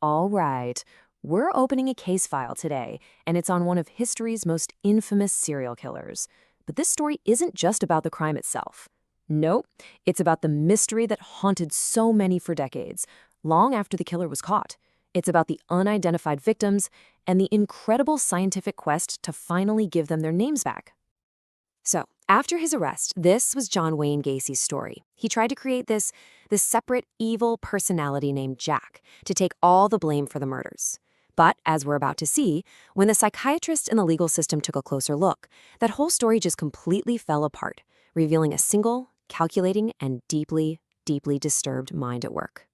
All right, we're opening a case file today, and it's on one of history's most infamous serial killers. But this story isn't just about the crime itself. Nope, it's about the mystery that haunted so many for decades, long after the killer was caught. It's about the unidentified victims and the incredible scientific quest to finally give them their names back. So, after his arrest, this was John Wayne Gacy's story. He tried to create this separate evil personality named Jack to take all the blame for the murders. But, as we're about to see, when the psychiatrist and the legal system took a closer look, that whole story just completely fell apart, revealing a single, calculating, and deeply, deeply disturbed mind at work.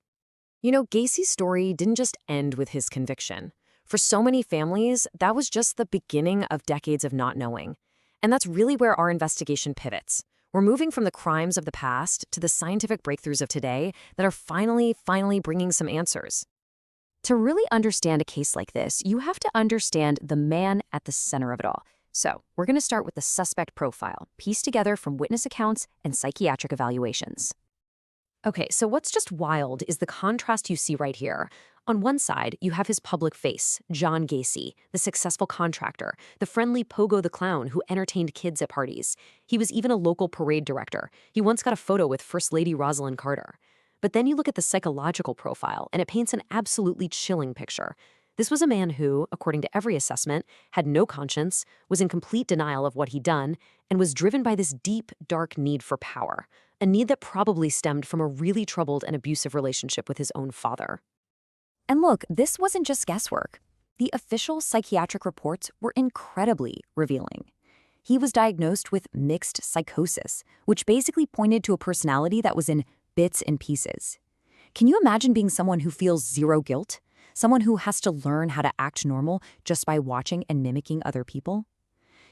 You know, Gacy's story didn't just end with his conviction. For so many families, that was just the beginning of decades of not knowing. And that's really where our investigation pivots. We're moving from the crimes of the past to the scientific breakthroughs of today that are finally bringing some answers. To really understand a case like this, you have to understand the man at the center of it all. So, we're going to start with the suspect profile, pieced together from witness accounts and psychiatric evaluations. Okay, so what's just wild is the contrast you see right here. On one side, you have his public face, John Gacy, the successful contractor, the friendly Pogo the Clown who entertained kids at parties. He was even a local parade director. He once got a photo with First Lady Rosalind Carter. But then you look at the psychological profile, and it paints an absolutely chilling picture. This was a man who, according to every assessment, had no conscience, was in complete denial of what he'd done, and was driven by this deep, dark need for power, a need that probably stemmed from a really troubled and abusive relationship with his own father. And look, this wasn't just guesswork. The official psychiatric reports were incredibly revealing. He was diagnosed with mixed psychosis, which basically pointed to a personality that was in bits and pieces. Can you imagine being someone who feels zero guilt? Someone who has to learn how to act normal just by watching and mimicking other people?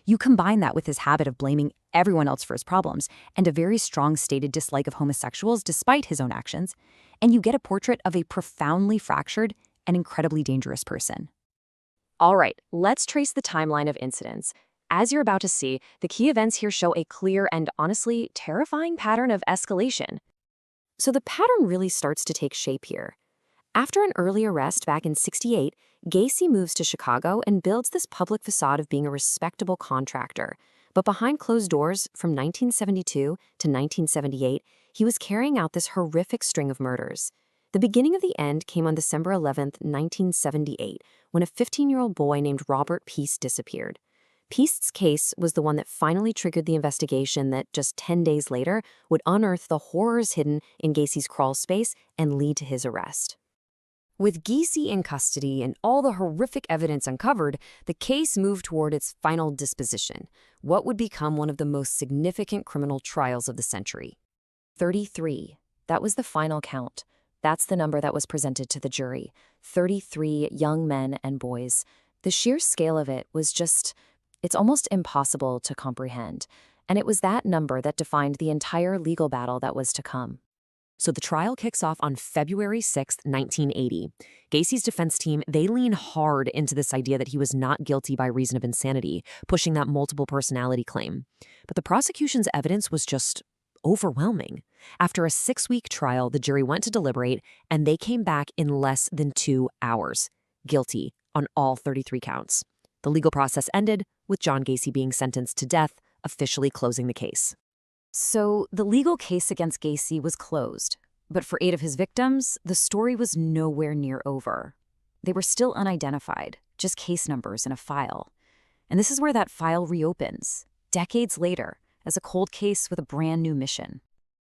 You combine that with his habit of blaming everyone else for his problems and a very strong stated dislike of homosexuals despite his own actions, and you get a portrait of a profoundly fractured and incredibly dangerous person. All right, let's trace the timeline of incidents. As you're about to see, the key events here show a clear and honestly terrifying pattern of escalation. So the pattern really starts to take shape here. After an early arrest back in '68, Gacy moves to Chicago and builds this public facade of being a respectable contractor. But behind closed doors, from 1972 to 1978, he was carrying out this horrific string of murders. The beginning of the end came on December 11th, 1978, when a 15-year-old boy named Robert Peace disappeared. Peace's case was the one that finally triggered the investigation that just 10 days later would unearth the horrors hidden in Gacy's crawl space and lead to his arrest. With Gacy in custody and all the horrific evidence uncovered, the case moved toward its final disposition, what would become one of the most significant criminal trials of the century. 33. That was the final count. That's the number that was presented to the jury. 33 young men and boys. The sheer scale of it was it's almost impossible to comprehend. And it was that number that defined the entire legal battle that was to come. So the trial kicks off on February 6, 1980. Gacy's defense team, they lean hard into this idea that he was not guilty by reason of insanity, pushing that multiple personality claim. But the prosecution's evidence was just overwhelming. After a 6-week trial, the jury went to deliberate, and they came back in less than 2 hours, guilty on all 33 counts. The legal process ended with John Gacy being sentenced to death, officially closing the case. So the legal case against Gacy was closed, but for 8 of his victims, the story was nowhere near over. They were still unidentified, just case numbers in a file. And this is where that file reopens, decades later, as a cold case with a brand new mission.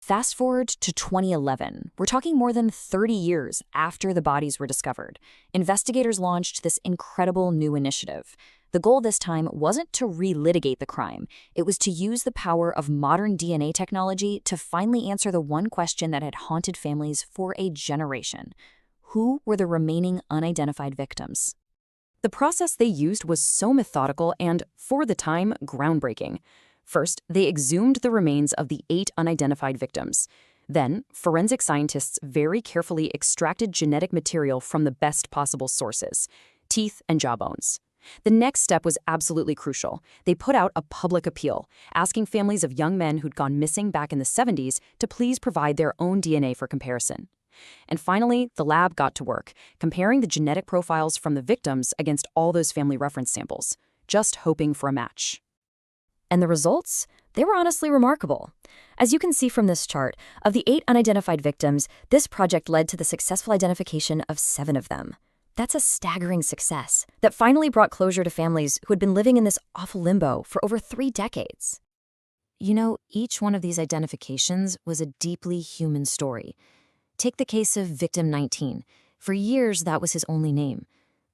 Fast forward to 2011. We're talking more than 30 years after the bodies were discovered. Investigators launched this incredible new initiative. The goal this time wasn't to relitigate the crime. It was to use the power of modern DNA technology to finally answer the one question that had haunted families for a generation. Who were the remaining unidentified victims? The process they used was so methodical and, for the time, groundbreaking. First, they exhumed the remains of the 8 unidentified victims. Then, forensic scientists very carefully extracted genetic material from the best possible sources, teeth and jawbones. The next step was absolutely crucial. They put out a public appeal, asking families of young men who'd gone missing back in the '70s to please provide their own DNA for comparison. And finally, the lab got to work, comparing the genetic profiles from the victims against all those family reference samples, just hoping for a match. And the results? They were honestly remarkable. As you can see from this chart, of the 8 unidentified victims, this project led to the successful identification of 7 of them. That's a staggering success that finally brought closure to families who had been living in this awful limbo for over 3 decades. You know, each one of these identifications was a deeply human story. Take the case of victim 19. For years, that was his only name.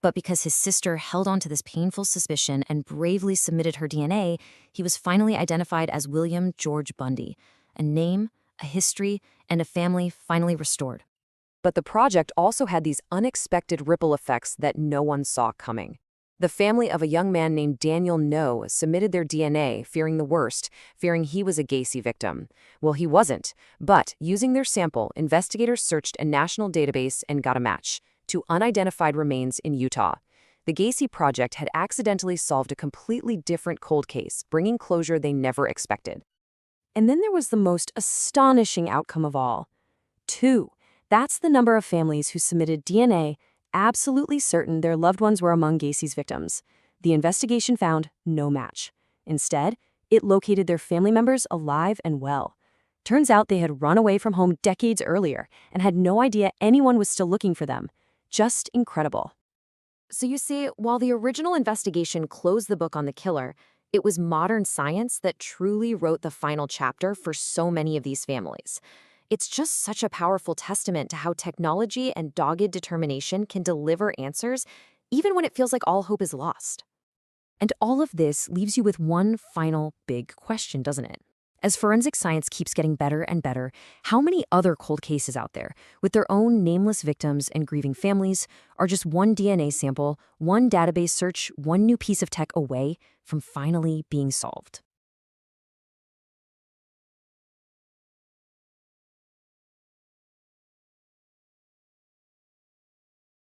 But because his sister held on to this painful suspicion and bravely submitted her DNA, he was finally identified as William George Bundy. A name, a history, and a family finally restored. But the project also had these unexpected ripple effects that no one saw coming. The family of a young man named Daniel No submitted their DNA, fearing the worst, fearing he was a Gacy victim. Well, he wasn't. But using their sample, investigators searched a national database and got a match: 2 unidentified remains in Utah. The Gacy project had accidentally solved a completely different cold case, bringing closure they never expected. And then there was the most astonishing outcome of all. 2. That's the number of families who submitted DNA, absolutely certain their loved ones were among Gacy's victims. The investigation found no match. Instead, it located their family members alive and well. Turns out they had run away from home decades earlier and had no idea anyone was still looking for them. Just incredible. So you see, while the original investigation closed the book on the killer, it was modern science that truly wrote the final chapter for so many of these families. It's just such a powerful testament to how technology and dogged determination can deliver answers, even when it feels like all hope is lost. And all of this leaves you with one final big question, doesn't it? As forensic science keeps getting better and better, how many other cold cases out there, with their own nameless victims and grieving families, are just one DNA sample, one database search, one new piece of tech away from finally being solved?